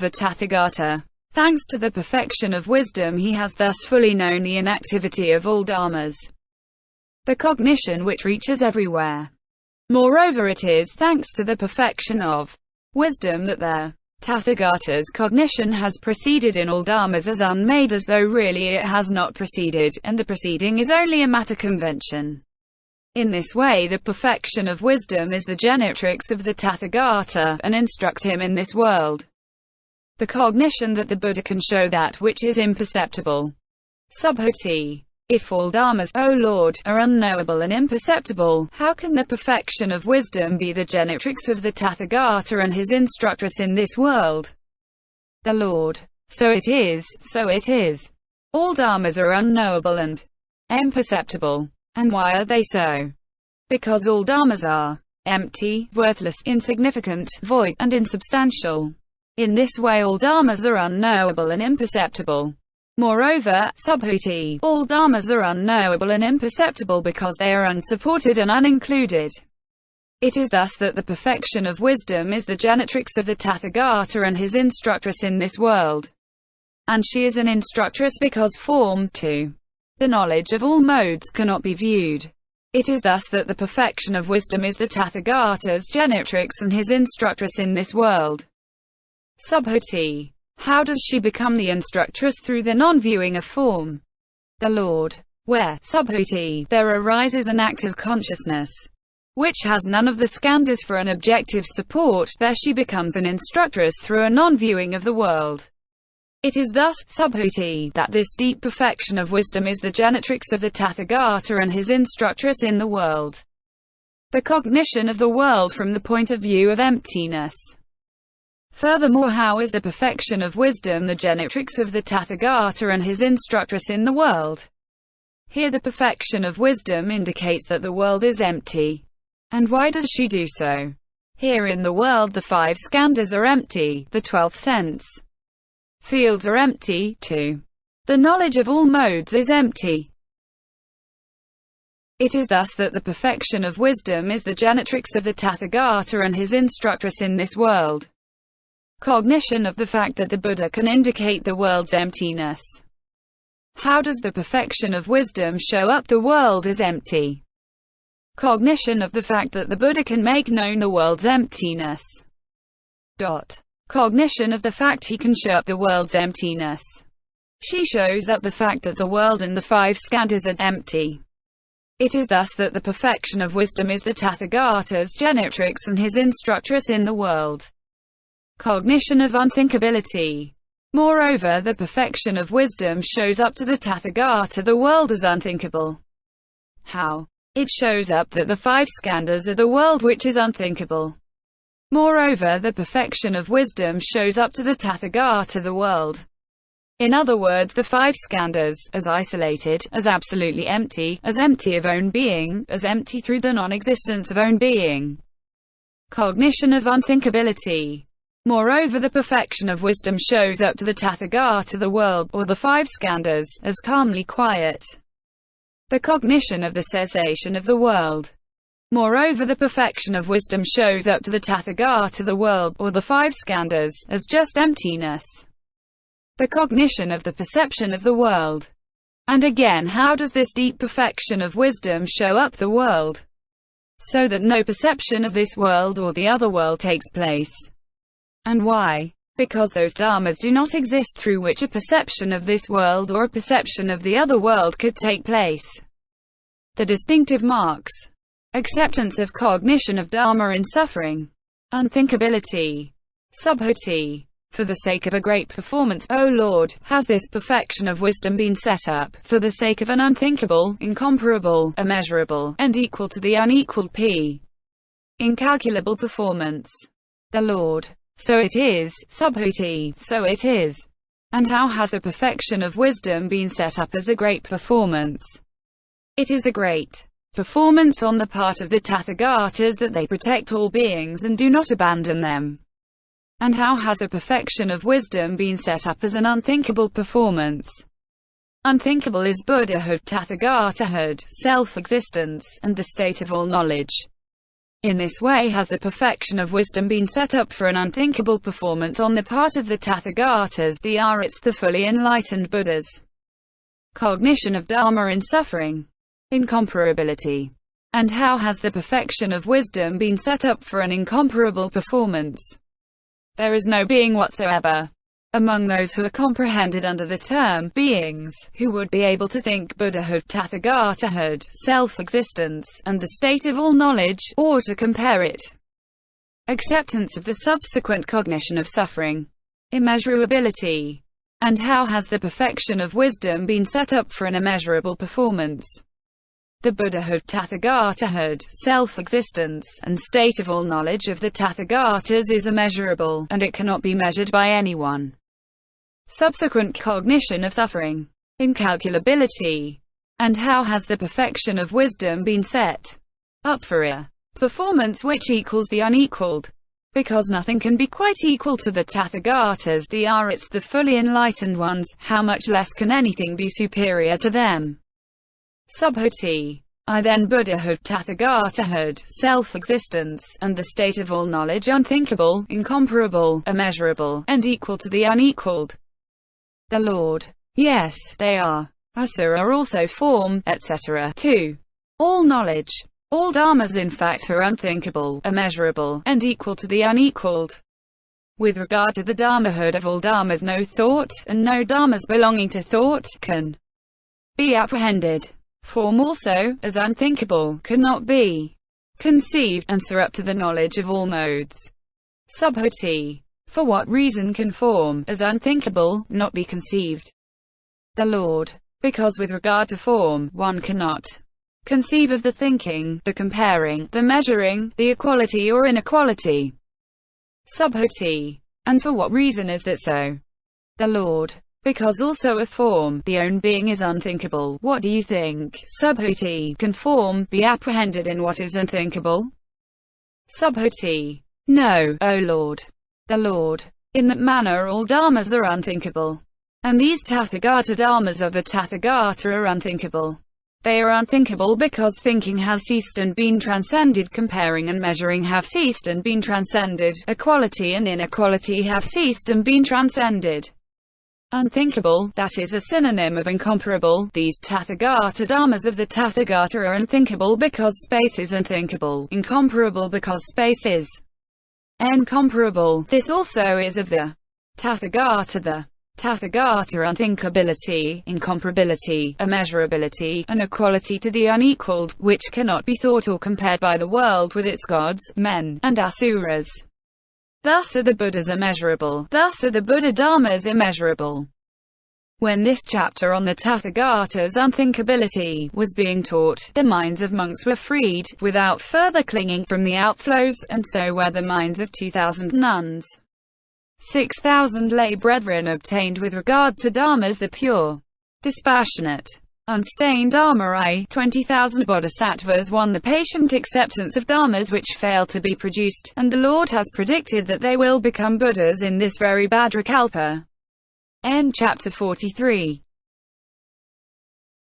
the Tathagata. Thanks to the perfection of wisdom he has thus fully known the inactivity of all dharmas, the cognition which reaches everywhere. Moreover, it is thanks to the perfection of wisdom that the Tathagata's cognition has proceeded in all dharmas as unmade, as though really it has not proceeded, and the proceeding is only a matter convention. In this way the perfection of wisdom is the genetrix of the Tathagata, and instructs him in this world. The cognition that the Buddha can show that which is imperceptible. Subhuti. If all dharmas, O Lord, are unknowable and imperceptible, how can the perfection of wisdom be the genetrix of the Tathagata and his instructress in this world? The Lord. So it is, so it is. All dharmas are unknowable and imperceptible. And why are they so? Because all dharmas are empty, worthless, insignificant, void, and insubstantial. In this way all dharmas are unknowable and imperceptible. Moreover, subhuti, all dharmas are unknowable and imperceptible because they are unsupported and unincluded. It is thus that the perfection of wisdom is the genetrix of the Tathagata and his instructress in this world. And she is an instructress because form, too, the knowledge of all modes, cannot be viewed. It is thus that the perfection of wisdom is the Tathagata's genetrix and his instructress in this world. Subhuti. How does she become the instructress? Through the non-viewing of form. The Lord. Where, subhuti, there arises an active consciousness, which has none of the skandhas for an objective support, there she becomes an instructress through a non-viewing of the world. It is thus, subhuti, that this deep perfection of wisdom is the genetrix of the Tathagata and his instructress in the world. The cognition of the world from the point of view of emptiness. Furthermore, how is the perfection of wisdom the genetrix of the Tathagata and his instructress in the world? Here the perfection of wisdom indicates that the world is empty. And why does she do so? Here in the world the 5 skandhas are empty, the 12th sense fields are empty, too. The knowledge of all modes is empty. It is thus that the perfection of wisdom is the genetrix of the Tathagata and his instructress in this world. Cognition of the fact that the Buddha can indicate the world's emptiness. How does the perfection of wisdom show up the world is empty? Cognition of the fact that the Buddha can make known the world's emptiness. Cognition of the fact he can show up the world's emptiness. She shows up the fact that the world and the 5 skandhas are empty. It is thus that the perfection of wisdom is the Tathagata's genetrix and his instructress in the world. Cognition of unthinkability. Moreover, the perfection of wisdom shows up to the Tathagata the world as unthinkable. How? It shows up that the 5 skandhas are the world which is unthinkable. Moreover, the perfection of wisdom shows up to the Tathagata the world. In other words, the 5 skandhas, as isolated, as absolutely empty, as empty of own being, as empty through the non-existence of own being. Cognition of unthinkability. Moreover, the perfection of wisdom shows up to the Tathagata the world, or the 5 skandhas, as calmly quiet. The cognition of the cessation of the world. Moreover, the perfection of wisdom shows up to the Tathagata the world, or the 5 skandhas, as just emptiness. The cognition of the perception of the world. And again, how does this deep perfection of wisdom show up the world? So that no perception of this world or the other world takes place. And why? Because those dharmas do not exist through which a perception of this world or a perception of the other world could take place. The distinctive marks. Acceptance of cognition of dharma in suffering. Unthinkability. Subhuti. For the sake of a great performance, O Lord, has this perfection of wisdom been set up, for the sake of an unthinkable, incomparable, immeasurable, and equal to the unequalled incalculable performance. The Lord. So it is, subhuti, so it is. And how has the perfection of wisdom been set up as a great performance? It is a great performance on the part of the Tathagatas that they protect all beings and do not abandon them. And how has the perfection of wisdom been set up as an unthinkable performance? Unthinkable is Buddhahood, tathagatahood, self-existence, and the state of all knowledge. In this way has the perfection of wisdom been set up for an unthinkable performance on the part of the tathagatas, the arhats, the fully enlightened Buddhas. Cognition of dharma in suffering. Incomparability. And how has the perfection of wisdom been set up for an incomparable performance? There is no being whatsoever among those who are comprehended under the term beings, who would be able to think Buddhahood, tathagatahood, self-existence, and the state of all knowledge, or to compare it. Acceptance of the subsequent cognition of suffering. Immeasurability. And how has the perfection of wisdom been set up for an immeasurable performance? The Buddhahood, tathagatahood, self-existence, and state of all knowledge of the tathagatas is immeasurable, and it cannot be measured by anyone. Subsequent cognition of suffering. Incalculability. And how has the perfection of wisdom been set up for a performance which equals the unequalled? Because nothing can be quite equal to the tathagatas, the arhats, the fully enlightened ones, how much less can anything be superior to them? Subhuti. I then Buddhahood, tathagatahood, self-existence, and the state of all knowledge unthinkable, incomparable, immeasurable, and equal to the unequalled. The Lord. Yes, they are. Asura also form, etc. 2. All knowledge. All dharmas in fact are unthinkable, immeasurable, and equal to the unequalled. With regard to the dharmahood of all dharmas, no thought, and no dharmas belonging to thought, can be apprehended. Form also, as unthinkable, cannot be conceived, and so up to the knowledge of all modes. Subhuti. For what reason can form, as unthinkable, not be conceived? The Lord. Because with regard to form, one cannot conceive of the thinking, the comparing, the measuring, the equality or inequality. Subhuti. And for what reason is that so? The Lord. Because also a form, the own being, is unthinkable. What do you think, Subhuti? Can form be apprehended in what is unthinkable? Subhuti. No, O Lord. The Lord. In that manner all dharmas are unthinkable. And these tathagata dharmas of the tathagata are unthinkable. They are unthinkable because thinking has ceased and been transcended, comparing and measuring have ceased and been transcended, equality and inequality have ceased and been transcended. Unthinkable, that is a synonym of incomparable. These tathagata dharmas of the tathagata are unthinkable because space is unthinkable, incomparable because space is incomparable. This also is of the tathagata. The tathagata unthinkability, incomparability, immeasurability, and equality to the unequalled, which cannot be thought or compared by the world with its gods, men, and asuras. Thus are the Buddhas immeasurable, thus are the Buddha dharmas immeasurable. When this chapter on the tathagatas' unthinkability was being taught, the minds of monks were freed, without further clinging, from the outflows, and so were the minds of 2,000 nuns. 6,000 lay brethren obtained with regard to dharmas the pure, dispassionate, unstained dharma. 20,000 bodhisattvas won the patient acceptance of dharmas which fail to be produced, and the Lord has predicted that they will become Buddhas in this very Bhadrakalpa. End chapter 43.